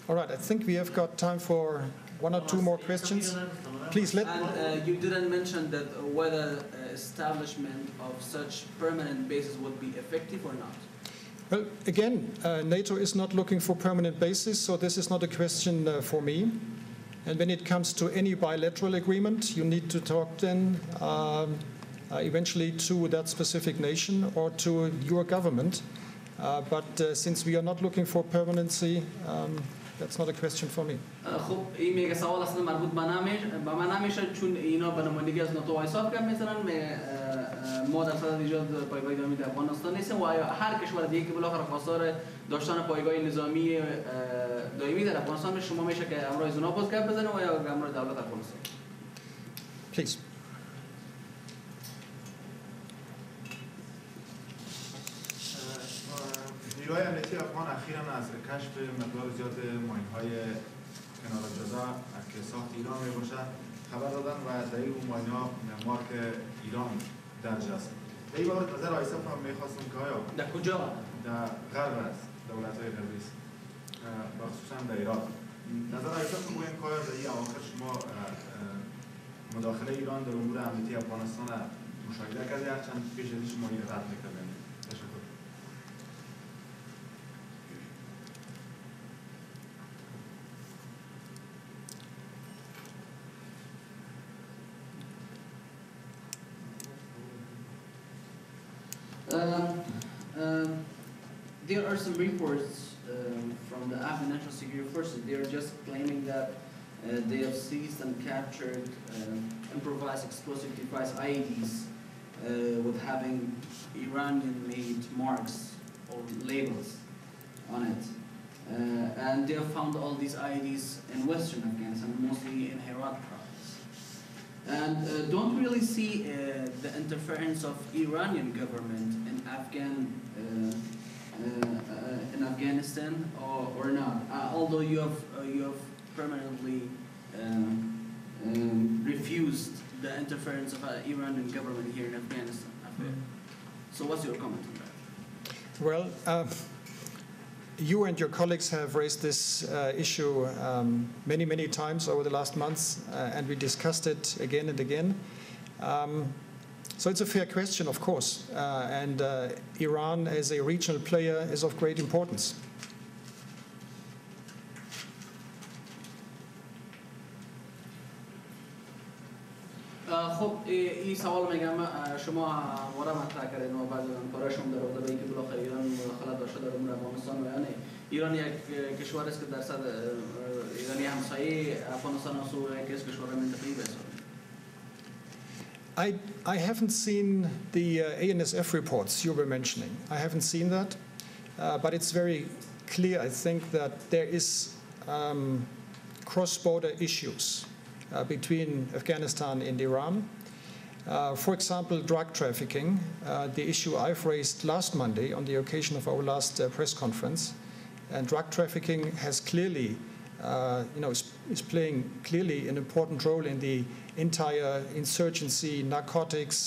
All right, I think we have got time for one or two more questions. Please let. And you didn't mention that whether establishment of such permanent bases would be effective or not. Well, again, NATO is not looking for permanent bases, so this is not a question for me. And when it comes to any bilateral agreement, you need to talk then eventually to that specific nation or to your government. But since we are not looking for permanency, that's not a question for me. خب این میگه سوال اصلا مربوط به من نمیشه چون اینا به نمایندگی از ناتو حساب کرد مثلا ما در صدد ایجاد پایگاه نظامی در افغانستان نیستیم و هر کشور دیگه که بالاخره خواستار داشتن پایگاه نظامی دائمی در افغانستان شما میشه که همراه اونا باز گپ بزنه و یا همراه دولت افغانستان. Please. نیروهای امنیتی افغان اخیراً از کشف مقدار زیاد ماین‌های کنار جزا که ساخت ایران میباشد خبر دادن و در این ماین‌ها مارک ایران درج است. در این بابت نظر آیسف هم میخواستم که آیا در کجا؟ در غرب است، دولت‌های غربی است و خصوصاً در ایران. نظر آیسف هم بگویم که آیا در این اواخر شما مداخله ایران در امور امنیتی افغانستان مشاهده کردید هرچند پیش از شما این رد می‌کردید. تشکر. There are some reports from the Afghan National Security Forces. They are just claiming that they have seized and captured improvised explosive device IEDs with having Iranian-made marks or labels on it. And they have found all these IEDs in western Afghanistan, mostly in Herat province. And don't really see the interference of Iranian government in Afghanistan or not. Although you have permanently refused the interference of Iranian government here in Afghanistan. So what's your comment on that? Well, you and your colleagues have raised this issue many times over the last months, and we discussed it again and again. So it's a fair question, of course, and Iran as a regional player is of great importance. خب این سوال میگم شما همواره مطرح کردین و بعضی از همکاراشون در رابطه با اینکه بالاخره ایران مداخلت داشته در امور افغانستان و یعنی ایران یک کشور است که در صد یعنی همسایه افغانستان است و یک از کشورهای منطقه‌ای بسازه. I haven't seen the ANSF reports you were mentioning. I haven't seen that, but it's very clear, I think, that there is cross-border issues between Afghanistan and Iran. For example, drug trafficking, the issue I've raised last Monday on the occasion of our last press conference. And drug trafficking has clearly, is playing clearly an important role in the entire insurgency, narcotics,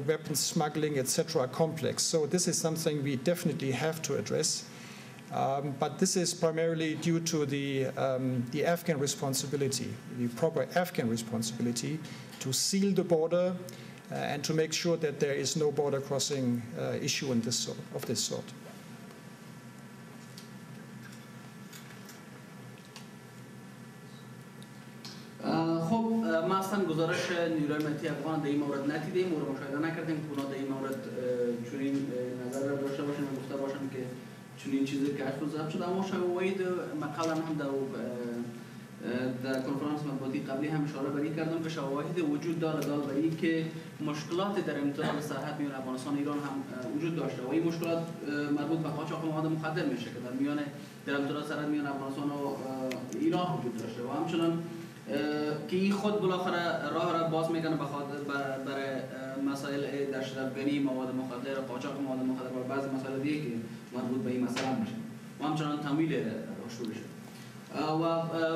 weapons smuggling, etc. complex. So this is something we definitely have to address. But this is primarily due to the Afghan responsibility, the proper Afghan responsibility to seal the border and to make sure that there is no border crossing issue of this sort. خب ما اصلا گزارش نیروی امنیتی افغان در این مورد ندیدیم و مشاهده نکردیم که اونا در این مورد چنین نظر را داشته باشن و گفته باشن که چنین چیزی کشف و ضبط شده. اما شواهد مقالا هم در کنفرانس مطبوعاتی قبلی هم اشاره به این کردم که شواهد وجود داره بر اینکه مشکلات در امتداد سرحد میان افغانستان و ایران هم وجود داشته و این مشکلات مربوط به قاچاق مواد مخدر میشه که در امتداد سرحد میان افغانستان و ایران وجود داشته و همچنان که این خود بالاخره راه را باز میکنه برای مسائل دشت افغانی، مواد مخدر، قاچاق مواد مخدر و بعضی مسائل دیگه که مربوط به این مسئله میشه و همچنان تمویل رشدش. و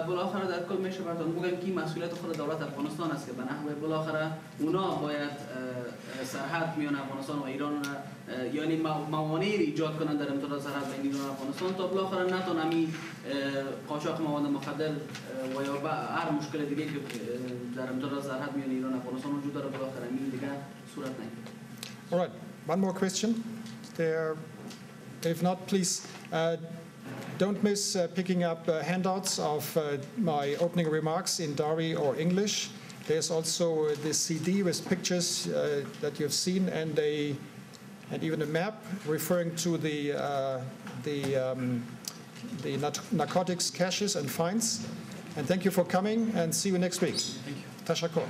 بالاخره در کل میشه براتون بگم که این مسئولیت خود دولت افغانستان است که به نحوه بالاخره اونا باید سرحد میان افغانستان و ایران یعنی موانعی ایجاد کنند در امتداد سرحد بین ایران و افغانستان تا بالاخره نتونن قاچاق مواد مخدر و یا هر مشکل دیگه که در امتداد سرحد میان ایران افغانستان وجود داره بالاخره این دیگه صورت نگیره. All right, one more question. There, if not, please don't miss picking up handouts of my opening remarks in Dari or English. There's also this CD with pictures that you've seen and even a map referring to the narcotics caches and finds. And thank you for coming and see you next week. Thank you. Tashakkur.